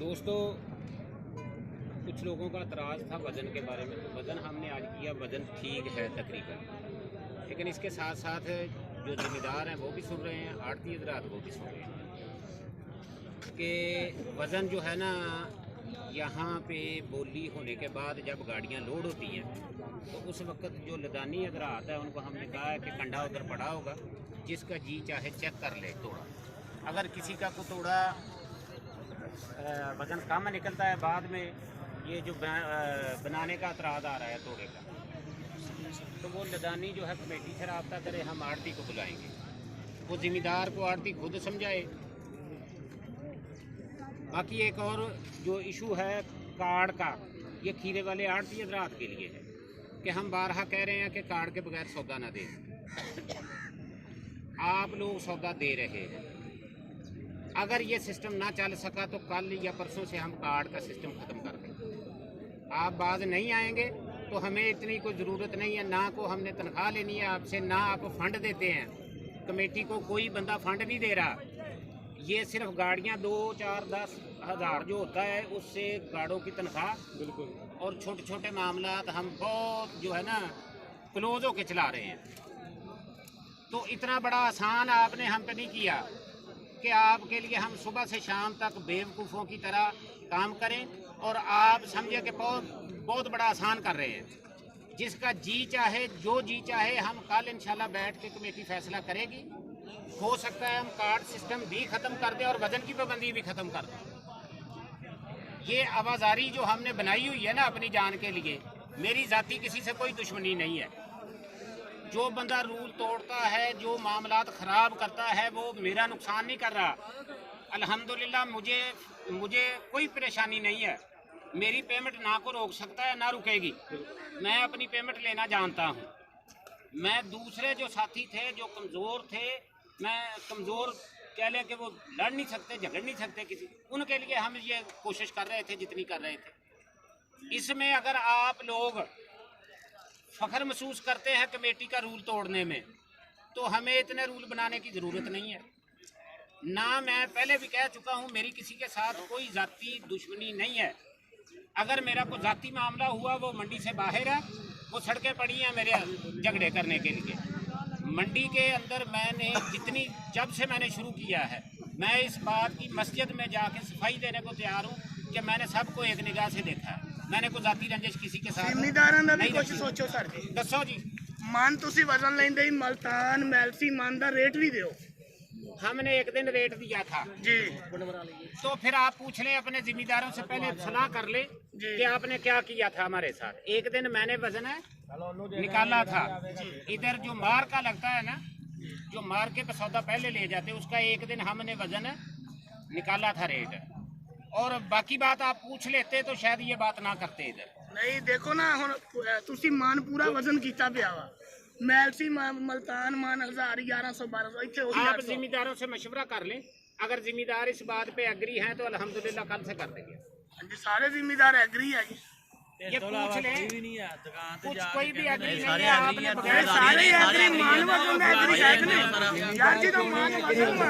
दोस्तों, कुछ लोगों का एतराज़ था वज़न के बारे में। वज़न हमने आज किया, वज़न ठीक है तकरीबन, लेकिन इसके साथ साथ जो ज़िम्मेदार हैं वो भी सुन रहे हैं, आड़ती हज़रात वो भी सुन रहे हैं कि वज़न जो है ना, यहाँ पे बोली होने के बाद जब गाड़ियाँ लोड होती हैं तो उस वक़्त जो लदानी हज़रात है उनको हमने कहा है कि कंडा उधर पड़ा होगा, जिसका जी चाहे चेक कर ले तोड़ा। अगर किसी का को तोड़ा वज़न कम निकलता है, बाद में ये जो बनाने का एतराज़ आ रहा है तोड़े का, तो वो लदानी जो है कमेटी से रब्ता करे, हम आड़ती को बुलाएंगे, वो ज़िम्मेदार को आड़ती खुद समझाए। बाकी एक और जो इशू है कार्ड का, ये खीरे वाले आड़ती हज़रात के लिए है कि हम बारहा कह रहे हैं कि कार्ड के बगैर सौदा ना दें। आप लोग सौदा दे रहे हैं, अगर ये सिस्टम ना चल सका तो कल या परसों से हम कार्ड का सिस्टम ख़त्म कर दें। आप बाज नहीं आएंगे तो हमें इतनी कोई ज़रूरत नहीं है, ना को हमने तनख्वाह लेनी है आपसे, ना आप फ़ंड देते हैं। कमेटी को कोई बंदा फ़ंड नहीं दे रहा, ये सिर्फ गाड़ियाँ 2, 4, 10 हज़ार जो होता है उससे गाड़ों की तनख्वाह, बिल्कुल, और छोटे छोटे मामलात हम बहुत जो है ना क्लोज होके चला रहे हैं। तो इतना बड़ा आसान आपने हम पे नहीं किया कि आपके लिए हम सुबह से शाम तक बेवकूफ़ों की तरह काम करें और आप समझे कि बहुत बड़ा आसान कर रहे हैं। जिसका जी चाहे, जो जी चाहे, हम कल इंशाल्लाह बैठ के कमेटी फैसला करेगी। हो सकता है हम कार्ड सिस्टम भी ख़त्म कर दें और वज़न की पाबंदी भी ख़त्म कर दें। ये आवाज़ारी जो हमने बनाई हुई है ना अपनी जान के लिए, मेरी ज़ाती किसी से कोई दुश्मनी नहीं है। जो बंदा रूल तोड़ता है, जो मामलात ख़राब करता है, वो मेरा नुकसान नहीं कर रहा। अल्हम्दुलिल्लाह मुझे कोई परेशानी नहीं है। मेरी पेमेंट ना को रोक सकता है, ना रुकेगी। मैं अपनी पेमेंट लेना जानता हूँ। मैं दूसरे जो साथी थे जो कमज़ोर थे, मैं कमज़ोर कह लें कि वो लड़ नहीं सकते, झगड़ नहीं सकते किसी, उनके लिए हम ये कोशिश कर रहे थे जितनी कर रहे थे। इसमें अगर आप लोग फ़ख्र महसूस करते हैं कमेटी का रूल तोड़ने में, तो हमें इतने रूल बनाने की ज़रूरत नहीं है। ना, मैं पहले भी कह चुका हूँ, मेरी किसी के साथ कोई ज़ाती दुश्मनी नहीं है। अगर मेरा कोई ज़ाती मामला हुआ, वो मंडी से बाहर है, वो सड़कें पड़ी हैं मेरे झगड़े करने के लिए। मंडी के अंदर मैंने जब से मैंने शुरू किया है, मैं इस बात की मस्जिद में जाके सफाई देने को तैयार हूँ कि मैंने सबको एक निगाह से देखा है। मैंने कोई जाती रंजिश किसी के साथ नहीं रखी। सोचो सर जी, दसो जी, मान तुसी वजन लेंदे ही मल्तान मैलसी मान दा रेट भी दियो। हमने एक दिन रेट दिया था जी, तो फिर आप पूछ लें अपने जिम्मेदारों से, पहले सलाह कर ले कि आपने क्या किया था हमारे साथ। एक दिन मैंने वजन निकाला था, इधर जो मार का लगता है ना, जो मार्के पे सौदा पहले ले जाते, उसका एक दिन हमने वजन निकाला था रेट, और बाकी बात आप पूछ लेते तो शायद ये बात ना करते इधर। नहीं देखो ना, हुण तुसी मान पूरा वजन कीता पिया वा, मैलसी मल्तान मान 1000 1100 1200 इत्थे वही आप जिम्मेदारों से मशवरा कर लें, अगर जिम्मेदार इस बात पे एग्री हैं तो अल्हम्दुलिल्लाह कल से कर देंगे। सारे जिम्मेदार एग्री है जी, ये पूछ लें, कुछ कोई भी एग्री नहीं है, आपने सारे एग्री मान वजन एग्री है यार जी, तो मान वजन